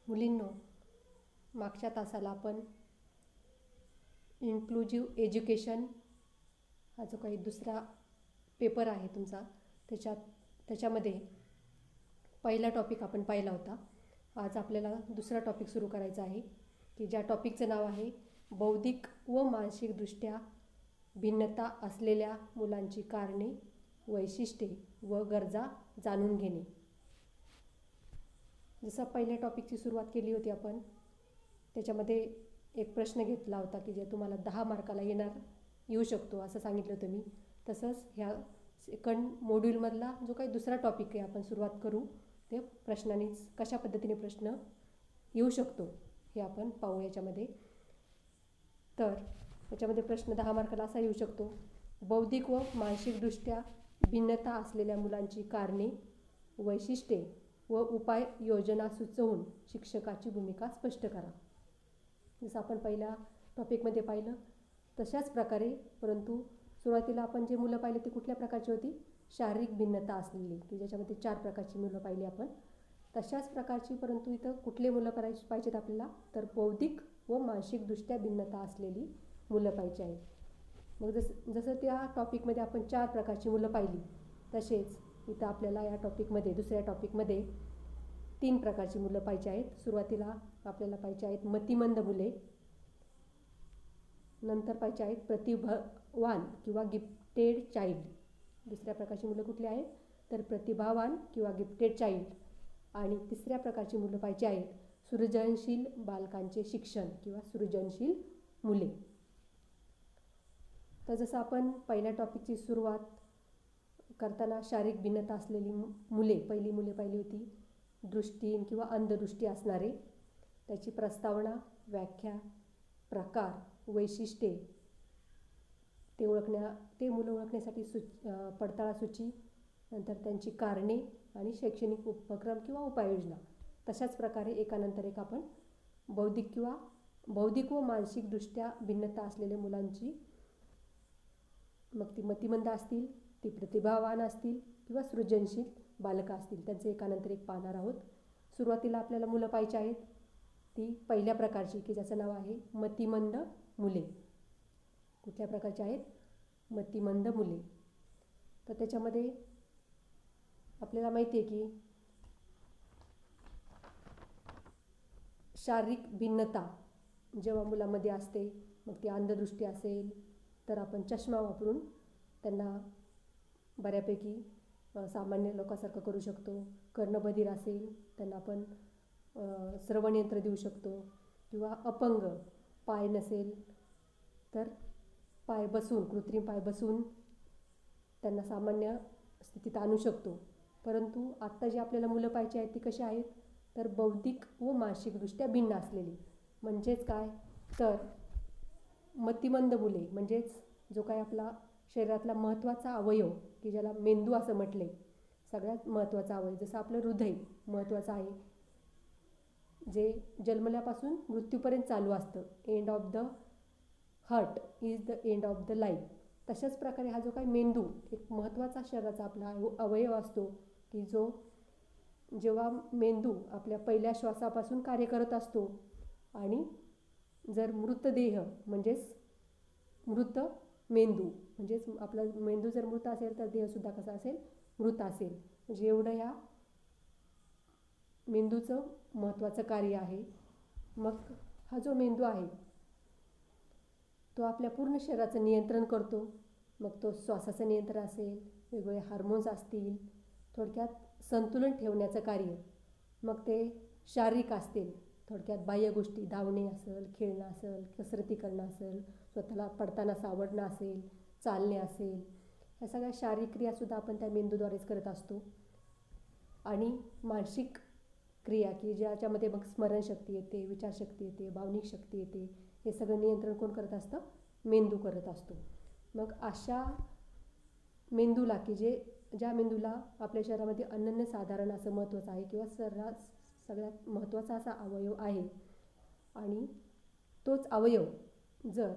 मुलींनो, मागच्या तासाला आपण इन्क्लुझिव्ह एज्युकेशन हा जो काही दुसरा पेपर आहे तुमचा त्याच्यामध्ये पहिला टॉपिक आपण पाहिला होता. आज आपल्याला दुसरा टॉपिक सुरू करायचा आहे की ज्या टॉपिकचं नाव आहे बौद्धिक व मानसिकदृष्ट्या भिन्नता असलेल्या मुलांची कारणे, वैशिष्ट्ये व गरजा जाणून घेणे. जसं पहिल्या टॉपिकची सुरुवात केली होती आपण, त्याच्यामध्ये एक प्रश्न घेतला होता की जे तुम्हाला 10 मार्काला येऊ शकतो असं सांगितलं होतं मी. तसंच ह्या सेकंड मॉड्यूलमधला जो काही दुसरा टॉपिक आहे आपण सुरुवात करू ते प्रश्नांनीच कशा पद्धतीने प्रश्न येऊ शकतो हे आपण पाहू याच्यामध्ये. तर याच्यामध्ये प्रश्न 10 मार्काला असा येऊ शकतो: बौद्धिक व मानसिकदृष्ट्या भिन्नता असलेल्या मुलांची कारणे, वैशिष्ट्ये व उपाययोजना सुचवून शिक्षकाची भूमिका स्पष्ट करा. जसं आपण पहिल्या टॉपिकमध्ये पाहिलं तशाच प्रकारे, परंतु सुरुवातीला आपण जे मुलं पाहिले ते कुठल्या प्रकारची होती? शारीरिक भिन्नता असलेली, की ज्याच्यामध्ये 4 प्रकारची मुलं पाहिली आपण. तशाच प्रकारची, परंतु इथं कुठले मुलं पाहिजेत आपल्याला? तर बौद्धिक व मानसिकदृष्ट्या भिन्नता असलेली मुलं पाहिजे आहेत. मग जसं त्या टॉपिकमध्ये आपण 4 प्रकारची मुलं पाहिली, तसेच इथं आपल्याला या टॉपिकमध्ये दुसऱ्या टॉपिकमध्ये 3 प्रकारची मुलं पाहिजे आहेत. सुरुवातीला आपल्याला पाहिजे आहेत मतिमंद मुले, नंतर पाहिजे आहेत प्रतिभावान किंवा गिफ्टेड चाइल्ड. दुसऱ्या प्रकारची मुलं कुठली आहेत? तर प्रतिभावान किंवा गिफ्टेड चाइल्ड. आणि तिसऱ्या प्रकारची मुलं पाहिजे आहेत सृजनशील बालकांचे शिक्षण किंवा सृजनशील मुले. तर जसं आपण पहिल्या टॉपिकची सुरुवात करताना शारीरिक भिन्नता असलेली पहिली मुले पाहिली होती. दृष्टीहीन किंवा अंधदृष्टी असणारे, त्याची प्रस्तावना, व्याख्या, प्रकार, वैशिष्ट्ये, ते मुलं ओळखण्यासाठी पडताळा सूची, नंतर त्यांची कारणे आणि शैक्षणिक उपक्रम किंवा उपाययोजना. तशाच प्रकारे एकानंतर एक आपण बौद्धिक व मानसिकदृष्ट्या भिन्नता असलेल्या मुलांची, मग ती मतिमंद असतील, ती प्रतिभावान असतील किंवा सृजनशील बालकं असतील, त्यांचे एकानंतर एक पाहणार आहोत. सुरुवातीला आपल्याला मुलं पाहिजे आहेत ती पहिल्या प्रकारची, की ज्याचं नाव आहे मतिमंद मुले. कुठल्या प्रकारची आहेत? मतिमंद मुले. तर त्याच्यामध्ये आपल्याला माहिती आहे की शारीरिक भिन्नता जेव्हा मुलामध्ये असते, मग ती अंधदृष्टी असेल तर आपण चष्मा वापरून त्यांना बऱ्यापैकी सामान्य लोकांसारखं करू शकतो. कर्णबधिर असेल त्यांना आपण श्रवणयंत्र देऊ शकतो. किंवा अपंग, पाय नसेल तर कृत्रिम पाय बसून त्यांना सामान्य स्थितीत आणू शकतो. परंतु आत्ता जी आपल्याला मुलं पाहिजे आहेत ती कशी आहेत? तर बौद्धिक व मानसिकदृष्ट्या भिन्न असलेली. म्हणजेच काय? तर मतिमंद मुले म्हणजेच जो काय आपला शरीरातला महत्त्वाचा अवयव, की ज्याला मेंदू असं म्हटले, सगळ्यात महत्त्वाचा अवयव, जसं आपलं हृदय महत्त्वाचं आहे, जे जन्मल्यापासून मृत्यूपर्यंत चालू असतं. End of the heart is the end of the life. तशाच प्रकारे हा जो काही मेंदू एक महत्त्वाचा शरीराचा आपला अवयव असतो, की जो जेव्हा मेंदू आपल्या पहिल्या श्वासापासून कार्य करत असतो आणि जर मृतदेह म्हणजेच मृत मेंदू, म्हणजेच आपला मेंदू जर मृत असेल तर देहसुद्धा कसा असेल? मृत असेल. म्हणजे एवढं ह्या मेंदूचं महत्त्वाचं कार्य आहे. मग हा जो मेंदू आहे तो आपल्या पूर्ण शरीराचं नियंत्रण करतो. मग तो श्वासाचं नियंत्रण असेल, वेगवेगळे हार्मोन्स असतील, थोडक्यात संतुलन ठेवण्याचं कार्य. मग ते शारीरिक असतील, थोडक्यात बाह्य गोष्टी, धावणे असेल, खेळणं असेल, कसरती करणं असेल, स्वतःला पडताना सावरणं असेल, चालणे असेल, ह्या सगळ्या शारीरिक क्रियासुद्धा आपण त्या मेंदूद्वारेच करत असतो. आणि मानसिक क्रिया, की ज्याच्यामध्ये मग स्मरणशक्ती येते, विचारशक्ती येते, भावनिक शक्ती येते, हे सगळं नियंत्रण कोण करत असतं? मेंदू करत असतो. मग अशा मेंदूला, की ज्या मेंदूला आपल्या शरीरामध्ये अनन्यसाधारण असं महत्त्वाचं आहे किंवा सगळ्यात महत्त्वाचा असा अवयव आहे, आणि तोच अवयव जर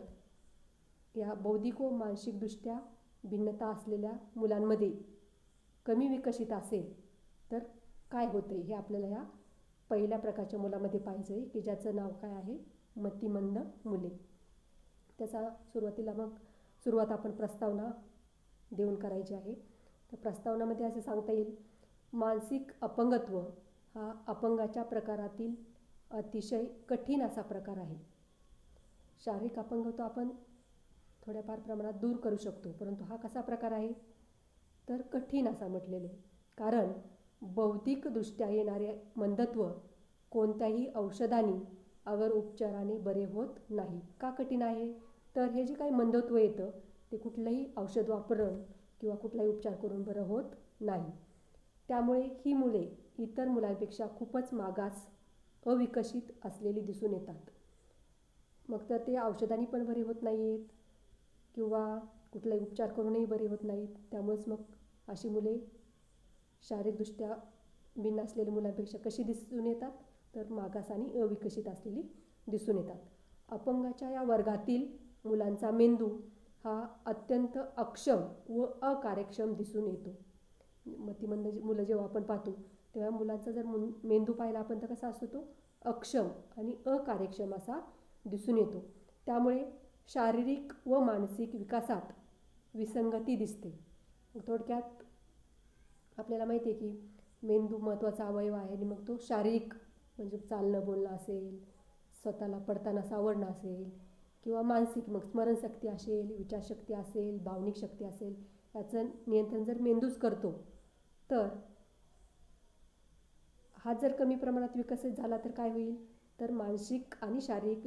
या बौद्धिक व मानसिकदृष्ट्या भिन्नता असलेल्या मुलांमध्ये कमी विकसित असेल तर काय होते हे आपल्याला या पहिल्या प्रकारच्या मुलामध्ये पाहायचं आहे की ज्याचं नाव काय आहे, मतिमंद मुले. त्याचा सुरुवात आपण प्रस्तावना देऊन करायची आहे. तर प्रस्तावनामध्ये असं सांगता येईल, मानसिक अपंगत्व हा अपंगाच्या प्रकारातील अतिशय कठीण असा प्रकार आहे. शारीरिक अपंगत्व आपण थोड्याफार प्रमाणात दूर करू शकतो, परंतु हा कसा प्रकार आहे तर कठीण असा म्हटलेले. कारण बौद्धिकदृष्ट्या येणारे मंदत्व कोणत्याही औषधाने अगर उपचाराने बरे होत नाही. का कठीण आहे तर हे जे काही मंदत्व येतं ते कुठलंही औषध वापरून किंवा कुठलाही उपचार करून बरं होत नाही. त्यामुळे ही मुले इतर मुलांपेक्षा खूपच मागास, अविकसित असलेली दिसून येतात. मग तर ते औषधांनी पण बरे होत नाही आहेत किंवा कुठलाही उपचार करूनही बरे होत नाहीत. त्यामुळेच मग अशी मुले शारीरिकदृष्ट्या भिन्न असलेल्या मुलांपेक्षा कशी दिसून येतात तर मागास आणि अविकसित असलेली दिसून येतात. अपंगाच्या या वर्गातील मुलांचा मेंदू हा अत्यंत अक्षम व अकार्यक्षम दिसून येतो. मतिमंद मुलं जेव्हा आपण पाहतो तेव्हा मुलांचा जर मेंदू पाहिला आपण तर कसा असतो तो अक्षम आणि अकार्यक्षम असा दिसून येतो. त्यामुळे शारीरिक व मानसिक विकासात विसंगती दिसते. थोडक्यात आपल्याला माहिती आहे की मेंदू महत्त्वाचा अवयव आहे आणि मग तो शारीरिक म्हणजे चालणं बोलणं असेल, स्वतःला पडताना सावरणं असेल किंवा मानसिक मग स्मरणशक्ती असेल, विचारशक्ती असेल, भावनिक शक्ती असेल, याचं नियंत्रण जर मेंदूच करतो तर हा जर कमी प्रमाणात विकसित झाला तर काय होईल तर मानसिक आणि शारीरिक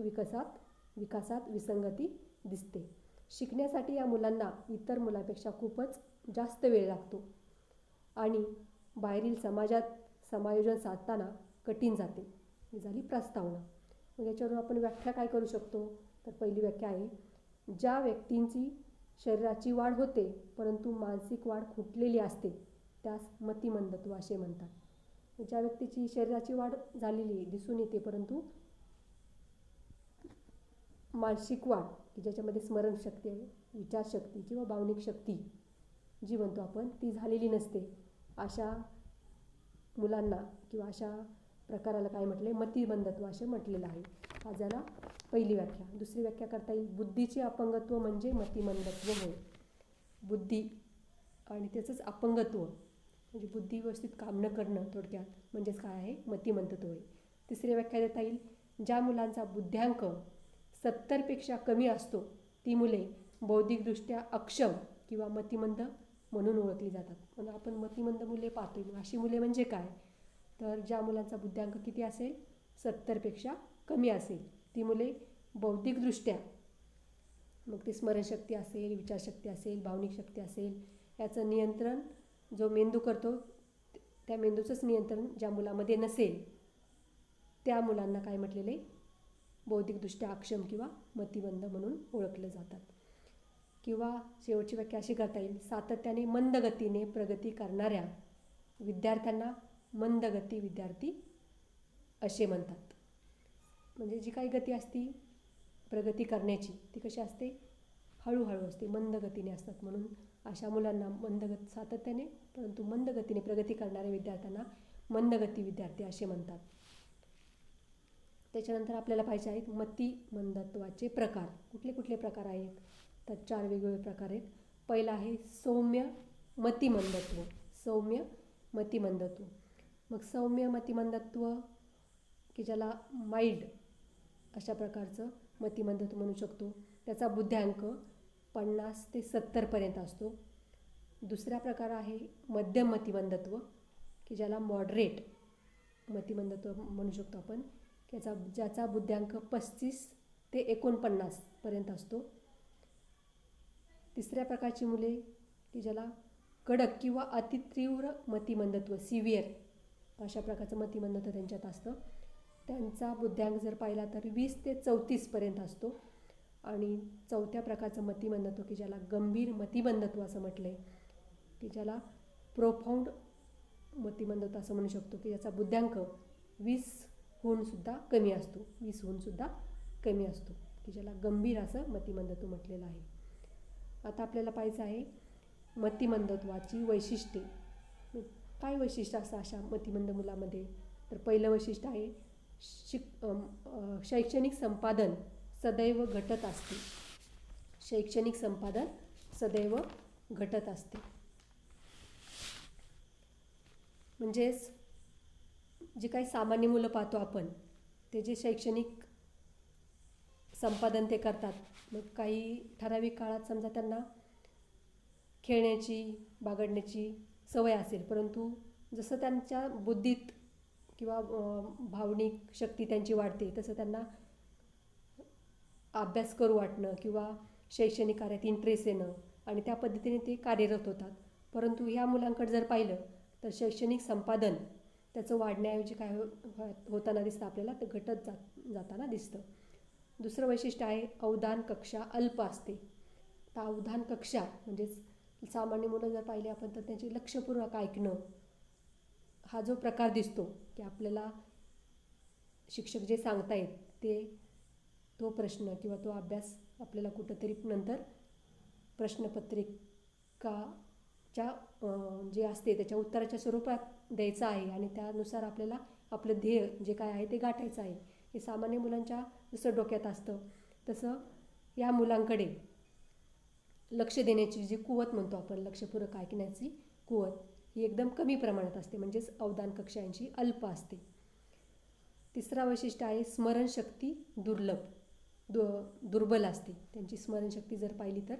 विकासात विसंगती दिसते. शिकण्यासाठी या मुलांना इतर मुलांपेक्षा खूपच जास्त वेळ लागतो आणि बाहेरील समाजात समायोजन साधताना कठीण जाते. ही झाली प्रस्तावना. मग याच्यावरून आपण व्याख्या काय करू शकतो तर पहिली व्याख्या आहे, ज्या व्यक्तींची शरीराची वाढ होते परंतु मानसिक वाढ खुंटलेली असते त्यास मतिमंदत्व असे म्हणतात. ज्या व्यक्तीची शरीराची वाढ झालेली दिसून येते परंतु मानसिक वाढ की ज्याच्यामध्ये स्मरणशक्ती आहे, विचारशक्ती किंवा भावनिक शक्ती जी म्हणतो आपण ती झालेली नसते, अशा मुलांना किंवा अशा प्रकाराला काय म्हटले मतिमंदत्व असे म्हटलेलं आहे. हा झाला पहिली व्याख्या. दुसरी व्याख्या करता येईल, बुद्धीचे अपंगत्व म्हणजे मतिमंदत्व होय. बुद्धी आणि त्याचंच अपंगत्व म्हणजे बुद्धी व्यवस्थित काम न करणं थोडक्यात म्हणजेच काय आहे मतिमंदत्व होय. तिसरी व्याख्या देता येईल, ज्या मुलांचा बुद्ध्यांक 70पेक्षा कमी असतो ती मुले बौद्धिकदृष्ट्या अक्षम किंवा मतिमंद म्हणून ओळखली जातात. पण आपण मतिमंद मुले पाहतोय. मग अशी मुले म्हणजे काय तर ज्या मुलांचा बुद्ध्यांक किती असेल 70पेक्षा कमी असेल ती मुले बौद्धिकदृष्ट्या मग ती स्मरणशक्ती असेल, विचारशक्ती असेल, भावनिक शक्ती असेल, याचं नियंत्रण जो मेंदू करतो त्या मेंदूचंच नियंत्रण ज्या मुलामध्ये नसेल त्या मुलांना काय म्हटलेले बौद्धिकदृष्ट्या अक्षम किंवा मतिमंद म्हणून ओळखले जातात. किंवा शेवटची व्याख्या अशी करता येईल, सातत्याने मंद गतीने प्रगती करणाऱ्या विद्यार्थ्यांना मंदगती विद्यार्थी असे म्हणतात. म्हणजे जी काही गती असती प्रगती करण्याची ती कशी असते हळूहळू असते, मंद गतीने असतात. म्हणून अशा मुलांना सातत्याने परंतु मंद गतीने प्रगती करणाऱ्या विद्यार्थ्यांना मंदगती विद्यार्थी असे म्हणतात. त्याच्यानंतर आपल्याला पाहिजे आहेत मतिमंदत्वाचे प्रकार. कुठले कुठले प्रकार आहेत तर 4 वेगवेगळे प्रकार आहेत. पहिला आहे सौम्य मतिमंदत्व. सौम्य मतिमंदत्व. मग सौम्य मतिमंदत्व की ज्याला माइल्ड अशा प्रकारचं मतिमंदत्व म्हणू शकतो. त्याचा बुद्ध्यांक 50 ते 70पर्यंत असतो. दुसरा प्रकार आहे मध्यम मतिमंदत्व की ज्याला मॉडरेट मतिमंदत्व म्हणू शकतो आपण, ज्याचा बुद्ध्यांक 35 ते 49पर्यंत असतो. तिसऱ्या प्रकारची मुले की ज्याला कडक किंवा अतितीव्र मतिमंदत्व सिव्हिअर अशा प्रकारचं मतिमंदत्व त्यांच्यात असतं. त्यांचा बुद्ध्यांक जर पाहिला तर 20 ते 34पर्यंत असतो. आणि चौथ्या प्रकारचं मतिमंदत्व की ज्याला गंभीर मतिमंदत्व असं म्हटलं आहे की ज्याला प्रोफाऊंड मतिमंदत्व असं म्हणू शकतो की ज्याचा बुद्ध्यांक 20हून सुद्धा कमी असतो. 20हून सुद्धा कमी असतो की ज्याला गंभीर असं मतिमंदत्व म्हटलेलं आहे. आता आपल्याला पाहायचं आहे मतिमंदत्वाची वैशिष्ट्ये. काय वैशिष्ट्य असतं अशा मतिमंद मुलामध्ये तर पहिलं वैशिष्ट्य आहे शैक्षणिक संपादन सदैव घटत असते. शैक्षणिक संपादन सदैव घटत असते. म्हणजेच जे काही सामान्य मुलं पाहतो आपण, ते जे शैक्षणिक संपादन ते करतात, मग काही ठराविक काळात समजा त्यांना खेळण्याची बागडण्याची सवय असेल, परंतु जसं त्यांच्या बुद्धीत किंवा भावनिक शक्ती त्यांची वाढते, तसं त्यांना अभ्यास करू वाटणं किंवा शैक्षणिक कार्यात इंटरेस्ट येणं आणि त्या पद्धतीने ते कार्यरत होतात. परंतु ह्या मुलांकडे जर पाहिलं तर शैक्षणिक संपादन त्याचं वाढण्याऐवजी काय होताना दिसतं आपल्याला, तर घटत जाताना दिसतं. दुसरं वैशिष्ट्य आहे अवधान कक्षा अल्प असते. तर अवधान कक्षा म्हणजेच सामान्य मुलं जर पाहिले आपण तर त्यांची लक्षपूर्वक ऐकणं हा जो प्रकार दिसतो की आपल्याला शिक्षक जे सांगतायत तो प्रश्न किंवा तो अभ्यास आपल्याला कुठंतरी नंतर प्रश्नपत्रिकाच्या जे असते त्याच्या उत्तराच्या स्वरूपात द्यायचं आहे आणि त्यानुसार आपल्याला आपलं ध्येय जे काय आहे ते गाठायचं आहे. हे सामान्य मुलांच्या जसं डोक्यात असतं तसं या मुलांकडे लक्ष देण्याची जी कुवत म्हणतो आपण, लक्षपूर्वक ऐकण्याची कुवत, ही एकदम कमी प्रमाणात असते. म्हणजेच अवधान कक्षा यांची अल्प असते. तिसरा वैशिष्ट्य आहे स्मरणशक्ती दुर्बल असते. त्यांची स्मरणशक्ती जर पाहिली तर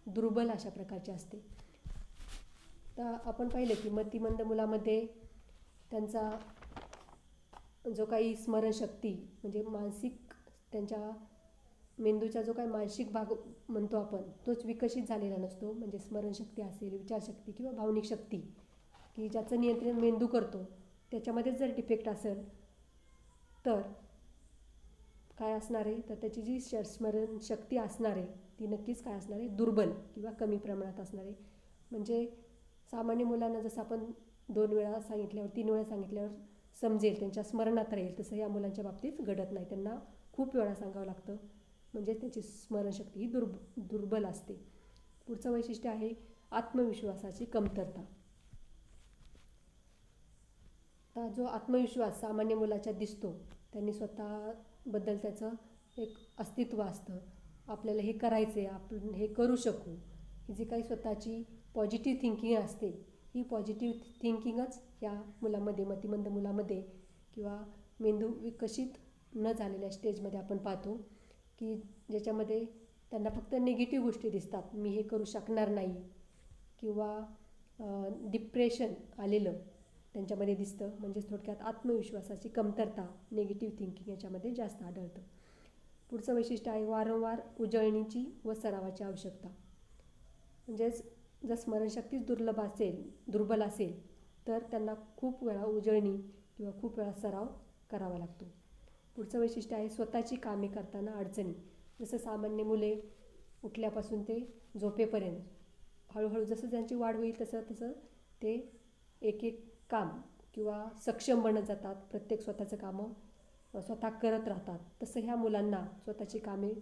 दुर्बल अशा प्रकारची असते. तर आपण पाहिलं की मतिमंद मुलामध्ये त्यांचा जो काही स्मरणशक्ती म्हणजे मानसिक त्यांच्या मेंदूचा जो काही मानसिक भाग म्हणतो आपण, तोच विकसित झालेला नसतो. म्हणजे स्मरणशक्ती असेल, विचारशक्ती किंवा भावनिक शक्ती की ज्याचं नियंत्रण मेंदू करतो, त्याच्यामध्येच जर डिफेक्ट असेल तर काय असणार आहे, तर त्याची जी स्मरणशक्ती असणार आहे ती नक्कीच काय असणार आहे, दुर्बल किंवा कमी प्रमाणात असणार आहे. म्हणजे सामान्य मुलांना जसं आपण 2 वेळा सांगितल्यावर 3 वेळा सांगितल्यावर समजेल, त्यांच्या स्मरणात राहील, तसं या मुलांच्या बाबतीत घडत नाही. त्यांना खूप वेळा सांगावं लागतं, म्हणजे त्यांची स्मरणशक्ती ही दुर्बल असते. पुढचं वैशिष्ट्य आहे आत्मविश्वासाची कमतरता. आता जो आत्मविश्वास सामान्य मुलाच्यात दिसतो, त्यांनी स्वतःबद्दल त्याचं एक अस्तित्व असतं, आपल्याला हे करायचं आहे, आपण हे करू शकू, ही जी काही स्वतःची पॉझिटिव्ह थिंकिंग असते, ही पॉझिटिव्ह थिंकिंगच या मुलामध्ये, मतिमंद मुलामध्ये किंवा मेंदू विकसित न झालेल्या स्टेजमध्ये आपण पाहतो की ज्याच्यामध्ये त्यांना फक्त निगेटिव्ह गोष्टी दिसतात. मी हे करू शकणार नाही किंवा डिप्रेशन आलेलं त्यांच्यामध्ये दिसतं. म्हणजेच थोडक्यात आत्मविश्वासाची कमतरता, निगेटिव्ह थिंकिंग याच्यामध्ये जास्त आढळतं. पुढचं वैशिष्ट्य आहे वारंवार उजळणीची व सरावाची आवश्यकता. म्हणजेच जर स्मरणशक्तीच दुर्बल असेल तर त्यांना खूप वेळा उजळणी किंवा खूप वेळा सराव करावा लागतो. पुढचं वैशिष्ट्य आहे स्वतःची कामे करताना अडचणी. जसं सामान्य मुले उठल्यापासून ते झोपेपर्यंत हळूहळू जसं त्यांची वाढ होईल तसं ते एक एक काम किंवा सक्षम बनत जातात, प्रत्येक स्वतःचं कामं स्वतः करत राहतात. तसं ह्या मुलांना स्वतःची कामे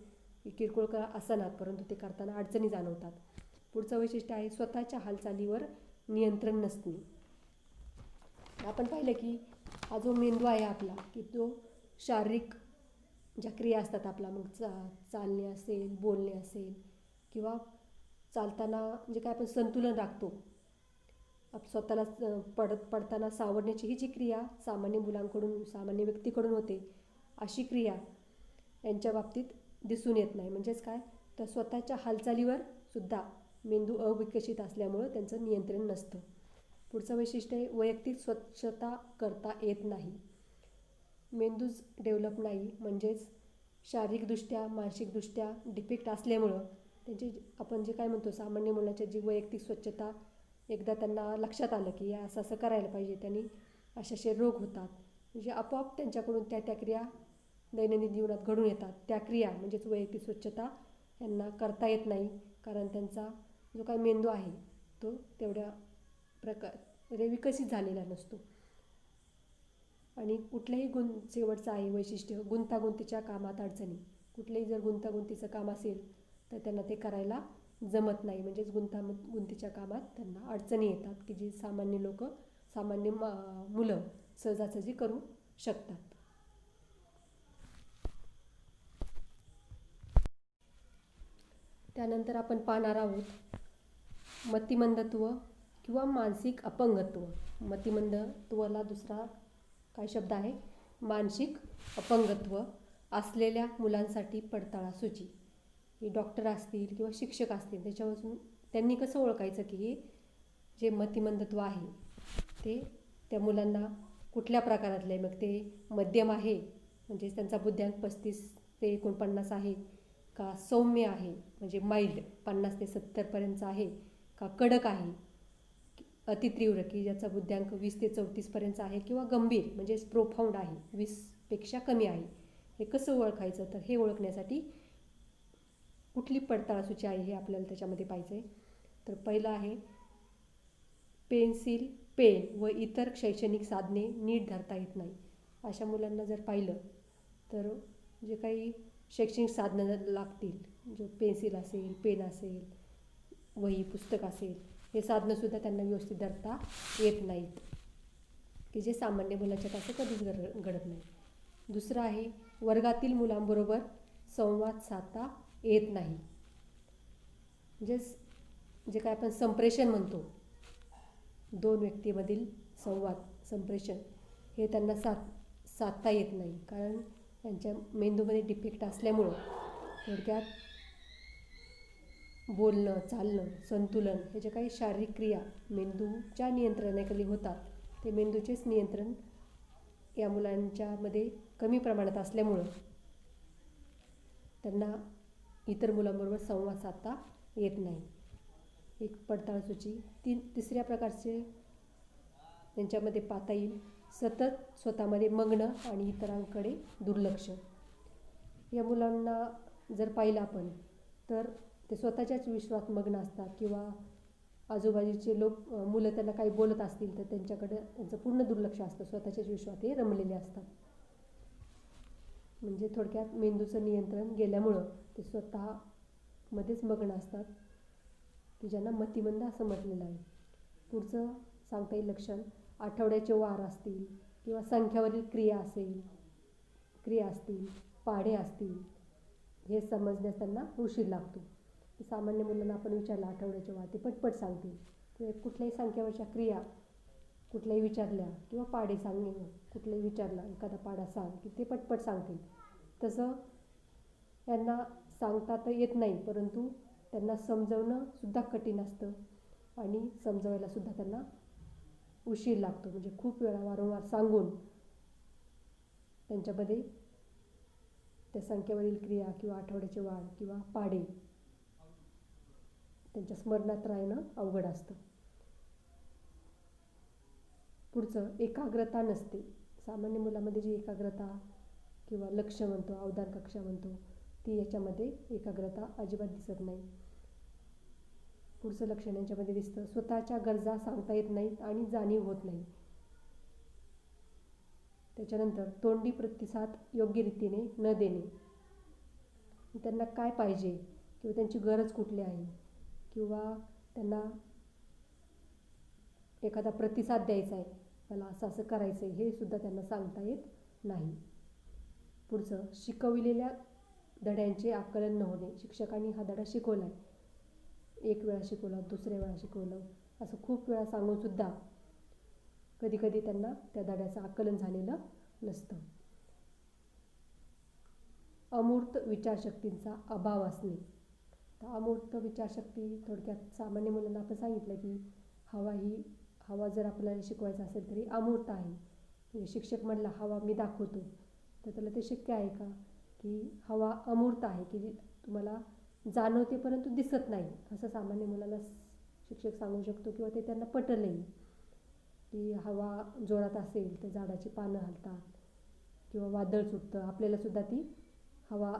किरकोळ असणार, परंतु ते करताना अडचणी जाणवतात. पुढचं वैशिष्ट्य आहे स्वतःच्या हालचालीवर नियंत्रण नसणे. आपण पाहिलं की हा जो मेंदू आहे आपला, की तो शारीरिक ज्या क्रिया असतात आपला, मग चालणे असेल, बोलणे असेल किंवा चालताना जे काय आपण संतुलन राखतो, स्वतःला पडताना सावरण्याची ही जी क्रिया सामान्य मुलांकडून, सामान्य व्यक्तीकडून होते, अशी क्रिया यांच्या बाबतीत दिसून येत नाही. म्हणजेच काय, तर स्वतःच्या हालचालीवर सुद्धा मेंदू अविकसित असल्यामुळं त्यांचं नियंत्रण नसतं. पुढचं वैशिष्ट्य आहे वैयक्तिक स्वच्छता करता येत नाही. मेंदूच डेव्हलप नाही, म्हणजेच शारीरिकदृष्ट्या मानसिकदृष्ट्या डिफेक्ट असल्यामुळं त्यांची आपण जे काय म्हणतो सामान्य मुलांच्या जी वैयक्तिक स्वच्छता एकदा त्यांना लक्षात आलं की असं असं करायला पाहिजे, त्यांनी असे रोग होतात. म्हणजे आपोआप त्यांच्याकडून त्या क्रिया दैनंदिन जीवनात घडून येतात. त्या क्रिया म्हणजेच वैयक्तिक स्वच्छता यांना करता येत नाही, कारण त्यांचा जो काही मेंदू आहे तो तेवढ्या प्रकारे विकसित झालेला नसतो. आणि कुठल्याही शेवटचं आहे वैशिष्ट्य गुंतागुंतीच्या कामात अडचणी. कुठलेही जर गुंतागुंतीचं काम असेल तर त्यांना ते करायला जमत नाही. म्हणजेच गुंतीच्या कामात त्यांना अडचणी येतात की जी सामान्य मुलं सहजासहजी करू शकतात. त्यानंतर आपण पाहणार आहोत मतिमंदत्व किंवा मानसिक अपंगत्व. मतिमंदत्वाला दुसरा काय शब्द आहे? मानसिक अपंगत्व असलेल्या मुलांसाठी पडताळा सूची. हे डॉक्टर असतील किंवा शिक्षक असतील त्याच्यापासून त्यांनी कसं ओळखायचं की हे जे मतिमंदत्व आहे ते त्या मुलांना कुठल्या प्रकारातलं आहे? मग ते मध्यम आहे म्हणजे त्यांचा बुद्ध्यांक 35 ते 49 आहे का सौम्य आहे म्हणजे माइल्ड 50 ते 70पर्यंतचा आहे का कडक आहे, अतितीव्र की ज्याचा बुद्ध्यांक 20 ते 34पर्यंत आहे, किंवा गंभीर म्हणजे प्रोफाऊंड आहे 20पेक्षा कमी आहे. हे कसं ओळखायचं? तर हे ओळखण्यासाठी कुठली पडताळा सूची आहे हे आपल्याला त्याच्यामध्ये पाहायचं आहे. तर पहिलं आहे पेन्सिल, पेन व इतर शैक्षणिक साधने नीट धरता येत नाही. अशा मुलांना जर पाहिलं तर जे काही शैक्षणिक साधनं लागतील, जो पेन्सिल असेल, पेन असेल, वही पुस्तक असेल, हे साधनंसुद्धा त्यांना व्यवस्थित धरता येत नाहीत की जे सामान्य मुलांच्यात असं कधीच घडत नाही. दुसरं आहे वर्गातील मुलांबरोबर संवाद साधता येत नाही. म्हणजेच जे काय आपण संप्रेषण म्हणतो, दोन व्यक्तीमधील संप्रेषण हे त्यांना साधता येत नाही, कारण त्यांच्या मेंदूमध्ये डिफेक्ट असल्यामुळं थोडक्यात बोलणं, चालणं, संतुलन हे जे काही शारीरिक क्रिया मेंदूच्या नियंत्रणाखाली होतात ते मेंदूचेच नियंत्रण या मुलांच्यामध्ये कमी प्रमाणात असल्यामुळं त्यांना इतर मुलांबरोबर संवाद साधता येत नाही. एक पडताळ सूची. तिसऱ्या प्रकारचे त्यांच्यामध्ये पाहता येईल सतत स्वतःमध्ये मग्न आणि इतरांकडे दुर्लक्ष. या मुलांना जर पाहिलं आपण तर ते स्वतःच्याच विश्वात मग्न असतात किंवा आजूबाजूचे मुलं त्यांना काही बोलत असतील तर त्यांच्याकडे त्यांचं पूर्ण दुर्लक्ष असतं, स्वतःच्याच विश्वात हे रमलेले असतात. म्हणजे थोडक्यात मेंदूचं नियंत्रण गेल्यामुळं ते स्वतःमध्येच मग्न असतात की ज्यांना मतिमंद असं म्हटलेलं आहे. पुढचं सांगता येईल लक्षण आठवड्याचे वार असतील किंवा संख्यावरील क्रिया असतील, पाढे असतील, हे समजण्यास त्यांना उशीर लागतो. सामान्य मुलांना आपण विचारलं आठवड्याचे वार ते पटपट सांगतील, किंवा कुठल्याही संख्यावरच्या क्रिया कुठल्याही विचारल्या किंवा पाढे कुठल्याही विचारला एखादा पाढा सांग की ते पटपट सांगतील. तसं त्यांना सांगता तर येत नाही, परंतु त्यांना समजवणं सुद्धा कठीण असतं आणि समजवायला सुद्धा त्यांना उशीर लागतो. म्हणजे खूप वेळा वारंवार सांगून त्यांच्यामध्ये त्या संख्येवरील क्रिया किंवा आठवड्याचे वार किंवा पाढे त्यांच्या स्मरणात राहणं अवघड असतं. पुढचं एकाग्रता नसते. सामान्य मुलामध्ये जी एकाग्रता किंवा लक्ष म्हणतो, अवधान कक्षा म्हणतो, ती याच्यामध्ये एकाग्रता अजिबात दिसत नाही. पुढचं लक्षण यांच्यामध्ये दिसतं स्वतःच्या गरजा सांगता येत नाहीत आणि जाणीव होत नाही. त्याच्यानंतर तोंडी प्रतिसाद योग्य रीतीने न देणे. त्यांना काय पाहिजे किंवा त्यांची गरज कुठली आहे किंवा त्यांना एखादा प्रतिसाद द्यायचा आहे, मला असं असं करायचं आहे, हे सुद्धा त्यांना सांगता येत नाही. पुढचं शिकविलेल्या धड्यांचे आकलन न होणे. शिक्षकांनी हा धडा शिकवला आहे, एक वेळा शिकवला, दुसऱ्या वेळा शिकवलं, असं खूप वेळा सांगूनसुद्धा कधीकधी त्यांना त्या धड्याचं आकलन झालेलं नसतं. अमूर्त विचारशक्तींचा अभाव असणे. तर अमूर्त विचारशक्ती थोडक्यात सामान्य मुलांना आपण सांगितलं की हवा जर आपल्याला शिकवायचा असेल तरी अमूर्त आहे. म्हणजे शिक्षक म्हणला हवा मी दाखवतो, तर त्याला ते शक्य आहे का? की हवा अमूर्त आहे की जी तुम्हाला जाणवते परंतु दिसत नाही, असं सामान्य मुलाला शिक्षक सांगू शकतो किंवा ते त्यांना पटलंही. की हवा जोरात असेल तर झाडाची पानं हलतात किंवा वादळ सुटतं, आपल्यालासुद्धा ती हवा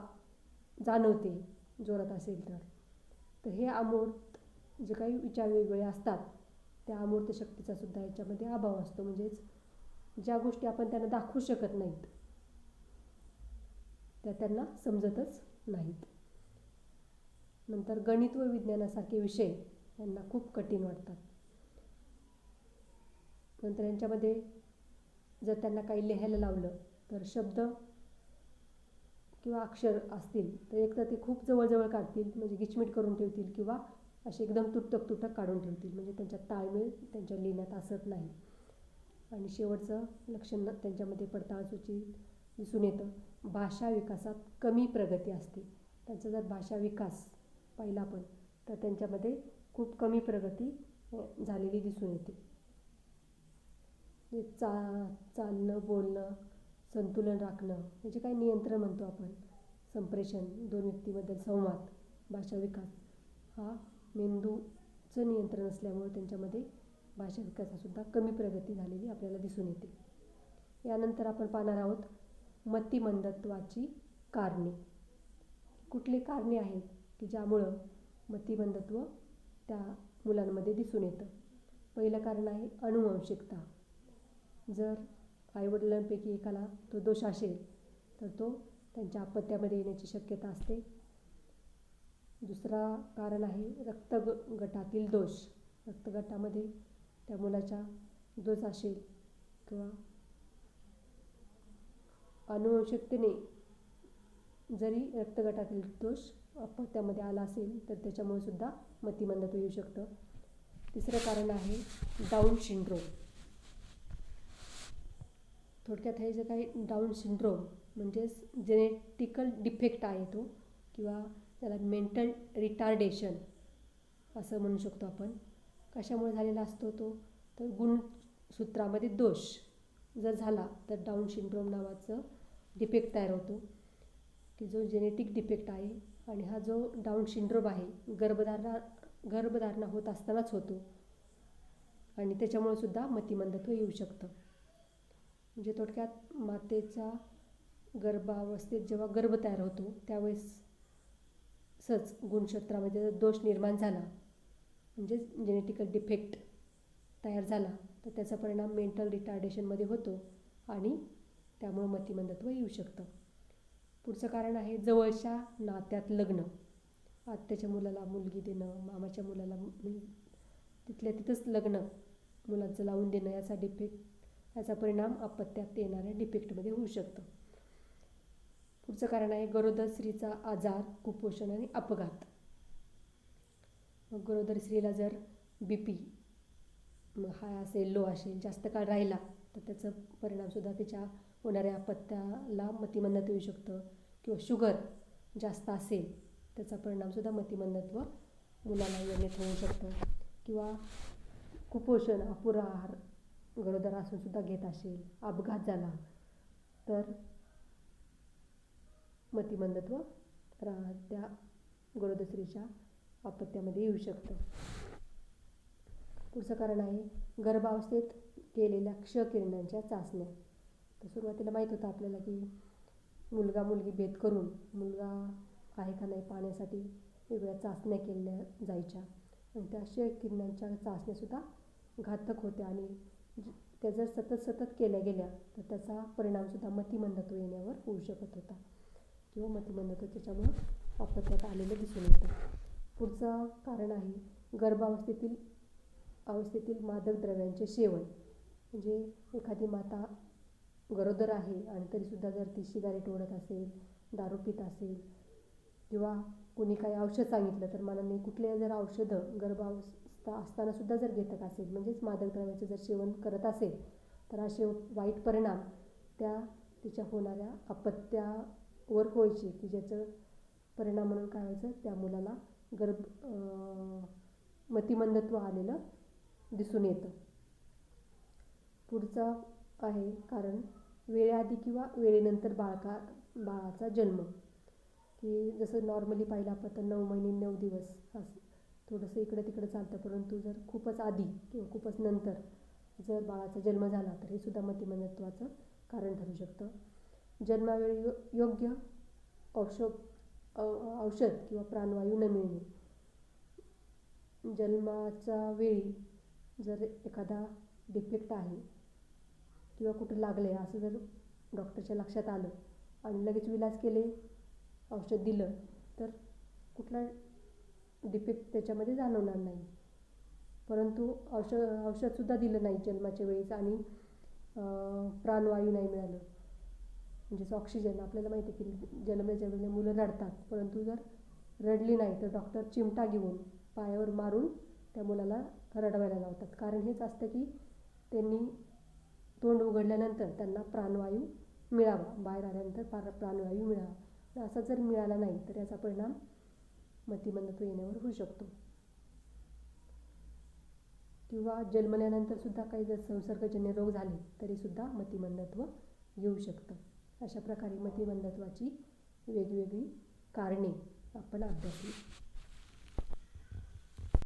जाणवते जोरात असेल तर हे अमूर्त जे काही विचार वेगवेगळे असतात त्या अमूर्त शक्तीचा सुद्धा याच्यामध्ये अभाव असतो. म्हणजेच ज्या गोष्टी आपण त्यांना दाखवू शकत नाहीत त्या त्यांना समजतच नाहीत. नंतर गणित व विज्ञानासारखे विषय यांना खूप कठीण वाटतात. नंतर यांच्यामध्ये जर त्यांना काही लिहायला लावलं तर शब्द किंवा अक्षर असतील तर एक तर ते खूप जवळजवळ काढतील, म्हणजे गिचमीट करून ठेवतील, किंवा असे एकदम तुटक काढून ठेवतील, म्हणजे त्यांच्यात ताळमेळ त्यांच्या लिहिण्यात असत नाही. आणि शेवटचं लक्षण त्यांच्यामध्ये पडताळून सूचित दिसून येतं, भाषा विकासात कमी प्रगती असते. त्यांचा जर भाषा विकास पाहिला आपण तर त्यांच्यामध्ये खूप कमी प्रगती झालेली दिसून येते. चालणं, बोलणं, संतुलन राखणं, म्हणजे काय नियंत्रण म्हणतो आपण, संप्रेषण, दोन व्यक्तीबद्दल संवाद, भाषा विकास हा मेंदूचं नियंत्रण असल्यामुळे त्यांच्यामध्ये भाषा विकासासुद्धा कमी प्रगती झालेली आपल्याला दिसून येते. यानंतर आपण पाहणार आहोत मतिमंदत्वाची कारणे. कुठली कारणे आहेत की ज्यामुळं मतिमंदत्व त्या मुलांमध्ये दिसून येतं. पहिलं कारण आहे अनुवंशिकता. जर आईवडिलांपैकी एकाला तो दोष असेल तर तो त्यांच्या अपत्यामध्ये येण्याची शक्यता असते. दुसरा कारण आहे रक्तगटातील दोष. रक्तगटामध्ये त्या मुलाच्या दोष असेल किंवा अनुवंशिकतेने जरी रक्तगटातील दोष अपत्यामध्ये आला असेल तर त्याच्यामुळे सुद्धा मतिमंदत्व येऊ शकतं. तिसरं कारण आहे डाऊन सिंड्रोम. थोडक्यात हे जे काही डाऊन सिंड्रोम म्हणजेच जेनेटिकल डिफेक्ट आहे तो, किंवा त्याला मेंटल रिटार्डेशन असं म्हणू शकतो आपण. कशामुळे झालेला असतो तो, तर गुणसूत्रामध्ये दोष जर झाला तर डाऊन सिंड्रोम नावाचं डिफेक्ट तयार होतो, की जो जेनेटिक डिफेक्ट आहे. आणि हा जो डाऊन सिंड्रोम आहे गर्भधारणा होत असतानाच होतो आणि त्याच्यामुळे सुद्धा मतिमंदत्व येऊ शकतं. म्हणजे थोडक्यात मातेचा गर्भावस्थेत जेव्हा गर्भ तयार होतो त्यावेळेसच गुणसूत्रामध्ये दोष निर्माण झाला, म्हणजेच जेनेटिकल डिफेक्ट तयार झाला, तर त्याचा परिणाम मेंटल रिटार्डेशनमध्ये होतो आणि त्यामुळे मतिमंदत्व येऊ शकतं. पुढचं कारण आहे जवळच्या नात्यात लग्न. आत्याच्या मुलाला मुलगी देणं, मामाच्या मुलाला तिथल्या तिथंच लग्न मुलाचं लावून देणं, याचा परिणाम अपत्यात येणाऱ्या डिफेक्टमध्ये होऊ शकतं. पुढचं कारण आहे गरोदर स्त्रीचा आजार, कुपोषण आणि अपघात. मग गरोदर स्त्रीला जर BP हाय असेल, लो असेल, जास्त काळ राहिला तर त्याचा परिणामसुद्धा तिच्या होणाऱ्या अपत्याला मतिमंदत्व येऊ शकतं. किंवा शुगर जास्त असेल त्याचा परिणामसुद्धा मतिमंदत्व मुलाला येण्यात होऊ शकतं. किंवा कुपोषण, अपुरा आहार गरोदर असून सुद्धा घेत असेल, अपघात झाला तर मतिमंदत्व त्या गरोदर स्त्रीच्या अपत्यामध्ये येऊ शकतं. पुढचं कारण आहे गर्भावस्थेत केलेल्या क्षकिरणांच्या चाचण्या. तर सुरुवातीला माहीत होतं आपल्याला की मुलगा मुलगी भेद करून मुलगा आहे का नाही पाहण्यासाठी वेगळ्या चाचण्या केल्या जायच्या, आणि त्या क्षकिरणांच्या चाचण्यासुद्धा घातक होत्या आणि त्या जर सतत केल्या गेल्या तर त्याचा परिणामसुद्धा मतिमंदत्व येण्यावर होऊ शकत होता, किंवा मतिमंदत्व त्याच्यामुळं अपत्यात आलेलं दिसून येतं. पुढचं कारण आहे गर्भावस्थेतील मादक द्रव्यांचे सेवन. म्हणजे एखादी माता गरोदर आहे आणि तरीसुद्धा जर ती सिगारेट ओढत असेल, दारू पित असेल, किंवा कोणी काही औषध सांगितलं तर मनाने कुठले जर औषधं गर्भावस्था असतानासुद्धा जर घेतक असेल, म्हणजेच मादक द्रव्याचं जर सेवन करत असेल तर असे वाईट परिणाम तिच्या होणाऱ्या अपत्यावर व्हायचे, की ज्याचं परिणाम म्हणून काय व्हायचं, त्या मुलाला मतिमंदत्व आलेलं दिसून येतं. पुढचं आहे कारण वेळेआधी किंवा वेळेनंतर बाळाचा जन्म. की जसं नॉर्मली पाहिलं आपण तर 9 महिने 9 दिवस असं थोडंसं इकडं तिकडं चालतं, परंतु जर खूपच आधी किंवा खूपच नंतर जर बाळाचा जन्म झाला तर हे सुद्धा मतिमंदत्वाचं कारण ठरू शकतं. जन्मावेळी योग्य औषध किंवा प्राणवायू न मिळणे. जन्माच्या वेळी जर एखादा डिफेक्ट आहे किंवा कुठं लागले असं जर डॉक्टरच्या लक्षात आलं आणि लगेच विलाज केले, औषध दिलं, तर कुठला डिफेक्ट त्याच्यामध्ये जाणवणार नाही. परंतु औषधसुद्धा दिलं नाही जन्माच्या वेळेस आणि प्राणवायू नाही मिळालं, म्हणजेच ऑक्सिजन. आपल्याला माहिती आहे की जन्मल्याच्या वेळेला मुलं रडतात, परंतु जर रडली नाही तर डॉक्टर चिमटा घेऊन पायावर मारून त्या मुलाला रडवायला लावतात. कारण हेच असतं की त्यांनी तोंड उघडल्यानंतर त्यांना प्राणवायू मिळावा, बाहेर आल्यानंतर प्राणवायू मिळावा. असा जर मिळाला नाही तर याचा परिणाम मतिमंदत्व येण्यावर होऊ शकतो. किंवा जन्मल्यानंतर सुद्धा काही जर संसर्गजन्य रोग झाले तरीसुद्धा मतिमंदत्व येऊ शकतं. अशा प्रकारे मतिमंदत्वाची वेगवेगळी कारणे आपण अभ्यासली.